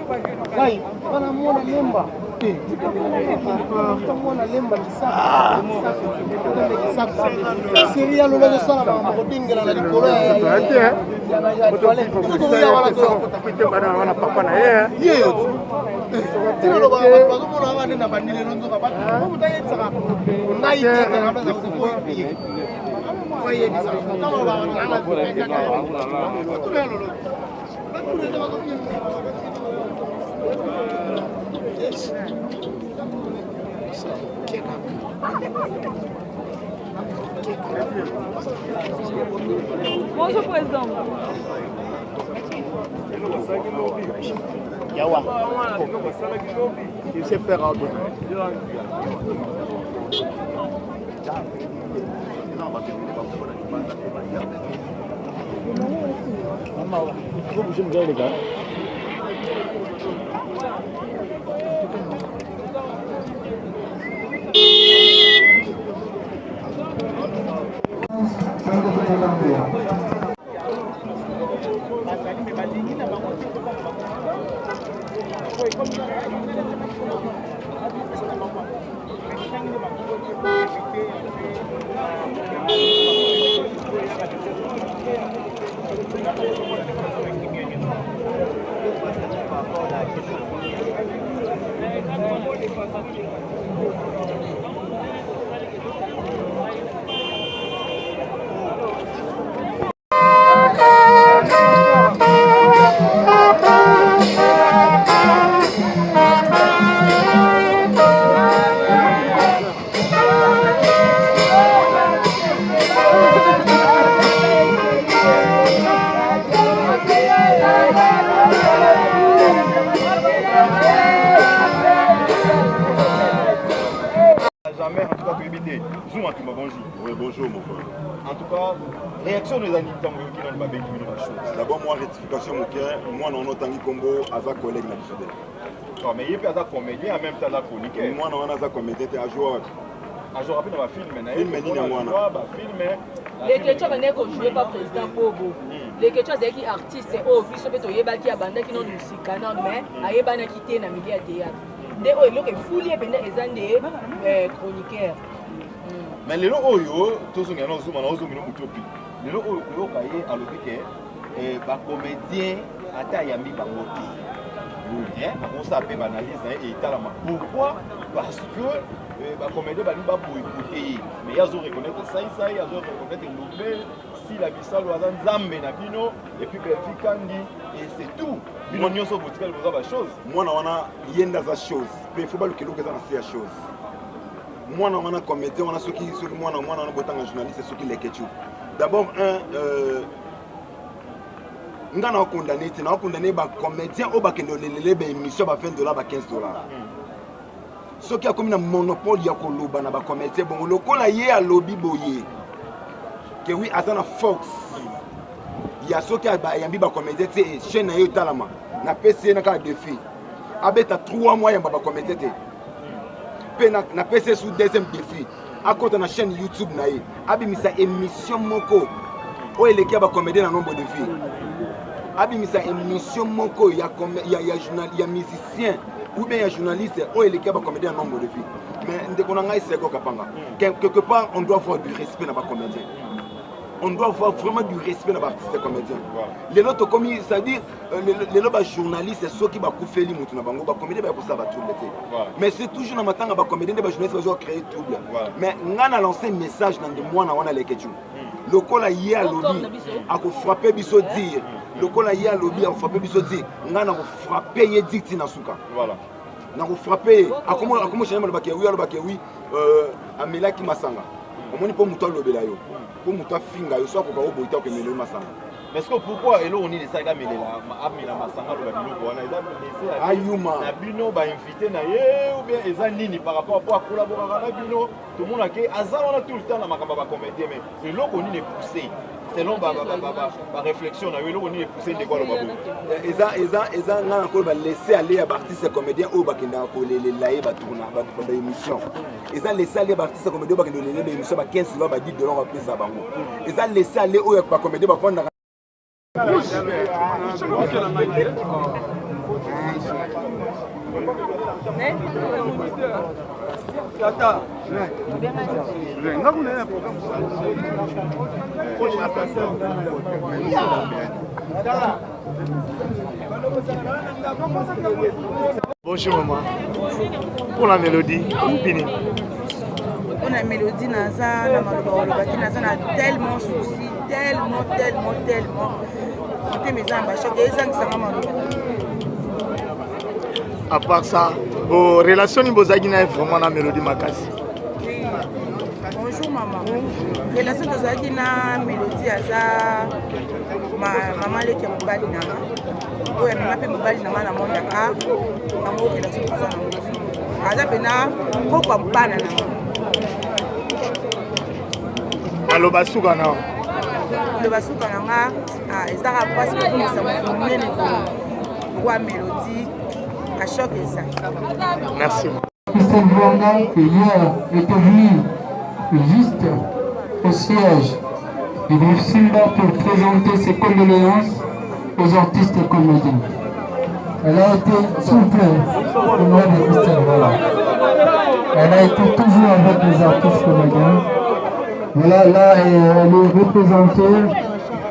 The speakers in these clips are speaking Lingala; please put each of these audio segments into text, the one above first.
Kai, bana muona lemba. Mwana lemba kisaka. Seria lo logo sala ba kodingela na likolo ya. Wana papa na ye. Ye. Tino lo ba ba mo na ngane na bandile lo nzoka ba. Mo mutayetsa ngai ke na ba za ku ko ipi. Ko ye bisa. Kama ba na ngana ku ka ka. Tu lo lo. Bonjour président. Yawa. Il sait faire un peu. Vous bougez bien les gars. Oui, bonjour mon frère. En tout cas, réaction des amis qui n'ont pas bien une chose. D'abord, moi, rectification, moi, non, Tanguy Combo, Aza collègue na bisode. Non, mais il y a un comédien, en même temps, la chroniqueur. Moi, non, Aza comédien, t'es à jouer. À jouer rapide dans le film, film, mais ni moi. Les questions ne jouent pas président Bobo. Les questions c'est qui artiste, oh, puis ce que tu as bandé qui n'ont musique, mais aïe bana quitté na milieu théâtre. Des oh, il est fouillé pendant les années chroniqueurs. Mais les gens oyo, tous ceux qui ont zoom, on a zoom une utopie. Les gens oyo kaye à l'objet que ba comédien ata yambi ba moti. Hein, on s'appelle banalise et talama. Pourquoi? Parce que ba comédien ba liba pour écouter. Mais ils ont reconnaître ça, ils ont reconnaître nouvelle si la bissa lo azan zambe na bino et puis Belgique kandi et c'est tout. Bino nyonso botikal boza ba chose. Moi na wana yenda za chose. Mais il faut pas le kilo que ça na c'est chose. Moi, on a comédien, on a ceux qui moi, on a un journaliste, ceux qui les quêtent. D'abord, on a condamné, on a condamné les comédiens au bac de l'émission à $20, à $15. Ceux qui ont commis un monopole, il y a un comédien, bon, le col a à lobby boyer. Que oui, à la Fox, il y a ceux qui ont un comédien, c'est chaîne à Yotalama, na PC, na défi. Avec 3 mois, il y a un comédien. Na PC sous deuxième défi à côté de la chaîne YouTube naïe abimisa émission moko o eleki ba comédien na nombre de vie abimisa émission moko ya journaliste ya musicien ou bien ya journaliste o eleki ba comédien na nombre de vie mais ndeko na ngai seko kapanga quelque part on doit avoir du respect na ba comédien. On doit avoir vraiment du respect dans l'artiste comédien. Les autres commis, c'est-à-dire les autres journalistes, c'est ceux qui vont couper les mots dans bango, ba comédien ba ça va trouble. Mais c'est toujours dans matin ba comédien ba journaliste va créer trouble. Mais on a lancé un message dans de moi on a les questions. Le col a hier lobby a ko frapper biso dire. Le col a hier lobby a frapper biso dire. On a frapper y dicti na suka. Voilà. Na ko frapper a comment chez moi ba ke oui amela ki masanga. On moni pas muto lobela yo. Pour muta finga yo so ko ba oboita ko melo masanga. Mais est-ce que pourquoi elo on est ça ga melela amela masanga lo ba biloko wana eza laisser ayuma na bino ba invité na ye ou bien eza nini par rapport à collaborer na bino tout le monde a que azar on a tout le temps na makamba ba comédien mais elo on est poussé selon ba réflexion na elo on est poussé de quoi le babo eza ngana ko ba laisser aller à artiste comédien au bakenda ko les laé ba tourna ba émission eza laisser aller à artiste comédien ba kendo les émission ba $15 ba $10 ba pesa bango eza laisser aller au ba comédien ba prendre Bonjour maman. Pour la mélodie, Pini. Pour la mélodie, naza tellement souci, tellement. À part ça, vos relations ni bozagi na vraiment la mélodie makasi. Oui. Bonjour maman. Relation tozagi na mélodie aza maman leki mobali nanga. Oya mema pe mobali nanga na monde ka. Namo relation toza na. Aza pena kokwa mbana nanga. Aloba suka na. Aloba suka nanga ezaka parce que nous sommes menés pour mélodie. Merci. Christelle Vanga, qui hier était venue juste au siège du groupe Simba pour présenter ses condoléances aux artistes et comédiens. Elle a été souple au nom de Christelle Vanga. Elle a été toujours avec les artistes comédiens. Voilà, là, elle est représentée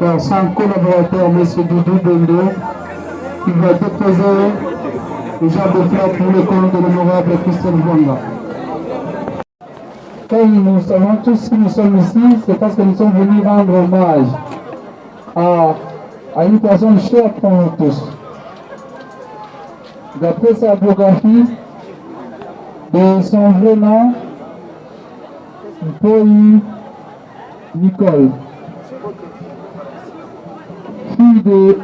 par son collaborateur, M. Doudou Bendo, qui va déposer le genre de fleurs pour le compte de l'honorable Christelle Vanga. Comme nous savons tous que nous sommes ici, c'est parce que nous sommes venus rendre hommage à une personne chère pour nous tous. D'après sa biographie, de son vrai nom, Paul Nicole, fille de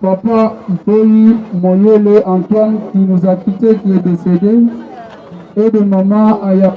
Papa Mpoi Moyele Antoine qui nous a quittés, qui est décédé, et de maman Aya.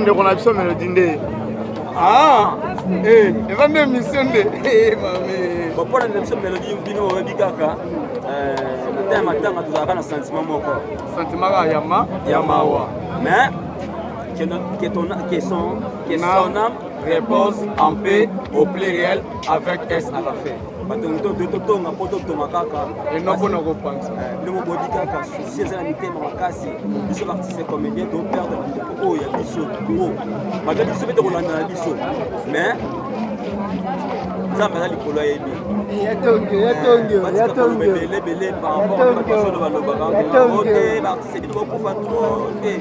On a besoin de mélodie. Ah, et va même mission de. Bon, pour la mélodie, on va dire que un sentiment moko. Sentiment Yamawa. Mais que son âme repose en paix au pluriel avec S à la fin. Et non pour nous repenser. Nous avons dit que si les invités m'ont cassé, nous sommes artistes et comédiens, donc perdre le il y a des choses. Mais nzambe aza likolo ayebi belebele par rapport à bato balobaka te baartiste bino bokufa trop te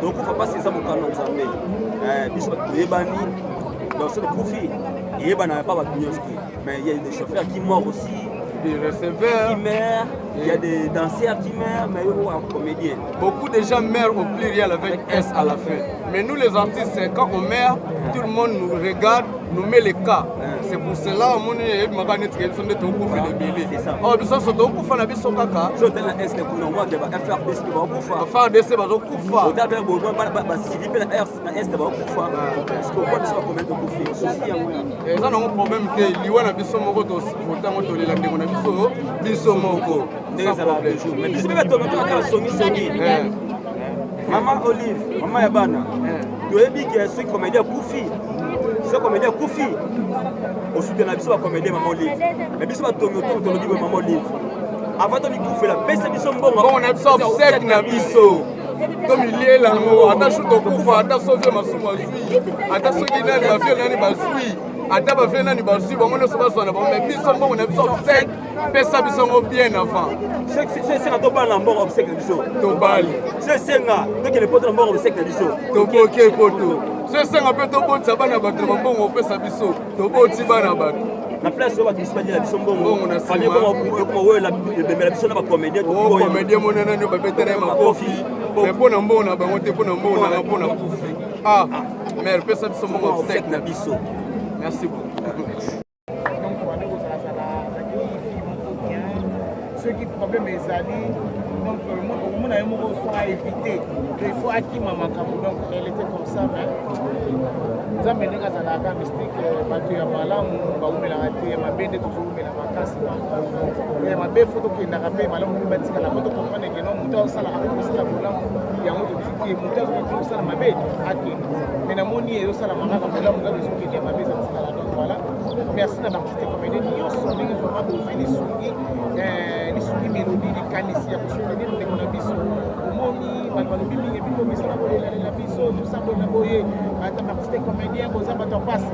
tokufa mpasi eza mokano nzambe biso bato toyebani donc soki okufi eyebana pa bato nyonso te mais il y a des chauffeurs qui meurent aussi, des receveurs qui meurent, il y a des danseurs qui meurent, mais eux sont comédiens. Beaucoup de gens meurent au pluriel avec S à la fin. Mais nous les artistes, quand on meurt, tout le monde nous regarde, nous met les cas. C'est pour cela que nous avons dit que nous sommes des bébés. Oh, nous sommes des bébés. Je suis dans la S, nous avons dit que FRDC va kufa. FRDC va kufa. Au d'abord, nous avons civil la S va kufa. Parce que quoi nous sommes combien de kufa. Ceci est un problème que liwa na biso moko to autant to lela ndeko na biso moko. Mais biso bébé to na songi songi. Maman Olive, maman Yabana. Tu es dit que ce comédien Koufi. Ce comédien Koufi. Au soutien de la comédien Maman Olive. Mais biso va tomber autour de Maman Olive. Avant de Koufi la baisse biso mbongo. On absorbe sec na biso. Comme il est là, attache ton Koufa, attache sauver ma souma zui. Attache soki nani ba vie nani ba zui. Attache ba vie nani ba zui. Bon on ne se passe pas mais biso mbongo on absorbe sec. Pesa biso ngo bien avant. C'est un tobal en bord obsèque de biso. Tobal. C'est un donc les potes en bord obsèque de biso. Toboke poto. C'est un peu tobot sabana bato mbongo pesa biso. Toboti bana bato. La place où tu vas dire la biso mbongo. On a famille comme ouais la biso na ba comédien to ko. Comédien monana no ba betere ma kofi. Mais pour mbongo na bango te pour mbongo na pona kufi. Ah, mais pesa biso mbongo obsèque na biso. Merci beaucoup. Ceux qui problème est ali, donc mon amour soit évité. Il faut acquis maman donc elle était comme ça, mais nous avons mené à la gamme mystique, battu à Malam, Baoumé la raté, ma bête toujours mais la vacasse, et ma belle photo qui n'a pas fait Malam, la photo qu'on prend et que non, Mouta ça la Boulam, il y a un autre qui est Mouta ça ma bête, mais la moni et ça la maman, comme là, on a besoin qu'il y ait ma bête, voilà. Merci d'avoir artiste comédien, nous sommes venus vraiment pour venir souligner. Les souris mélodies, les canissiers, les souris de mon abisso, au moni, malbalobi, et puis comme ça, la bisso, tout ça, pour la boyer, artiste comédien, vous avez votre passe.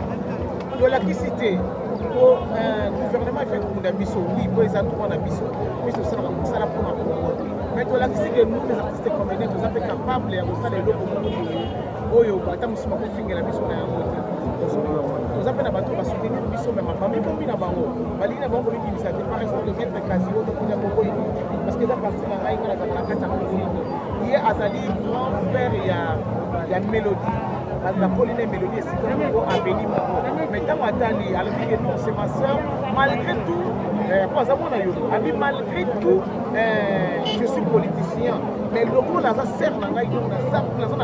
De l'électricité, au gouvernement fait comme d'abisso, oui, pour les autres, on a bisso, mais c'est ça la pour ma propre. Mais de l'électricité, nous, les artistes comédiens, vous êtes capables de faire les locaux pour nous. Oh, yo, attends, je suis finir la bisso, nous avons des bateaux qui soutenir les bisous, mais ma famille, comme il a bango. Malina bango, il dit ça, par exemple, de mettre casino, de pouvoir beaucoup, parce que ça partit dans la haine, la carte à il y a Azali, grand frère, il y a une mélodie. La Pauline Mélodie, c'est quand même à béni. Mais tant qu'Atali, elle dit que non, c'est ma soeur, malgré tout, malgré tout, je suis politicien. Mais le rôle, là, ça sert, on a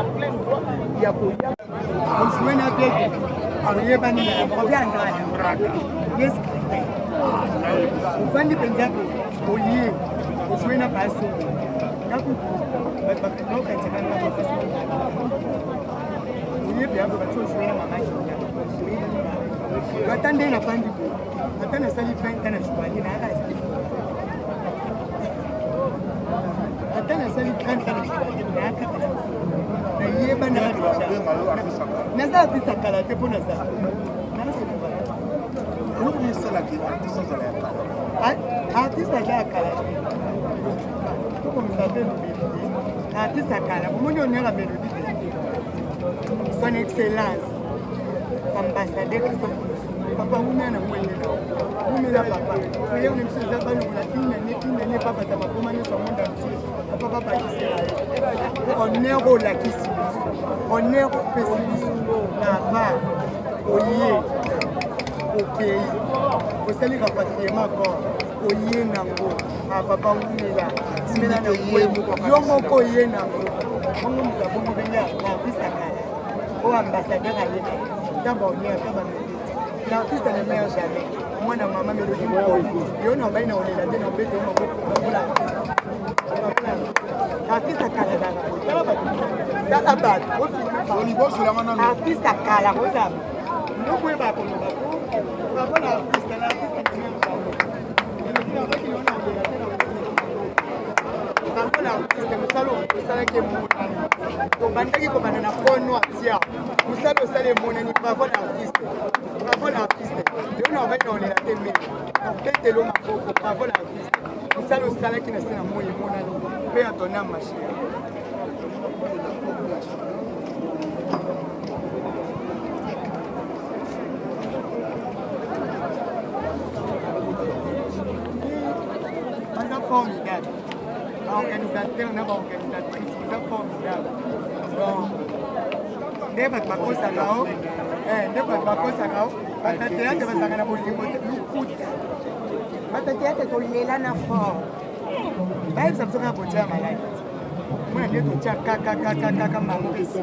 plein de droits, il y a beaucoup. Ufandi penza olie uswena baso ngaku bakno katika na baso olie bya ba baso uswena mamaji batande na pandi batana sali penta na shubani na ala batana sali penta na shubani na aka na yeba na za pisa kala te pona za na se artiste à Kala. Comme ça fait artiste à Kala. Vous m'avez donné la mélodie. Son excellence, ambassadeur Papa, vous m'avez donné vous m'avez papa. Vous m'avez donné la papa, vous m'avez donné papa, on est au lac ici. On est au pessimiste. Là-bas, au lieu. Au pays, au salut rapatriement encore, au Yenango, à Papa Oumela, Simena Yomoko Yenango, on nous avons venu à l'artiste à Kala, au ambassadeur à l'État, d'abord on est à Kala, l'artiste ne meurt jamais. Moi, ma maman me le dit, et on a bien on est là, on peut l'artiste à Kala, dans la base, artiste à Kala, nous pouvons pas comme obaki na olela te me obetelo maboko bravo la artiste mosala osalaki na se na moi emonani mpe ya tona machine baza formidable baorganisateur na baorganisatrice baza formidable donc nde bato bakosaka o nde bato bakosaka o batateatre bazalaka na bolingo te lukuta batateatre kolela na fort bayebisa biso kaka kotia maladi mona nde totia kakakakaka mangopesi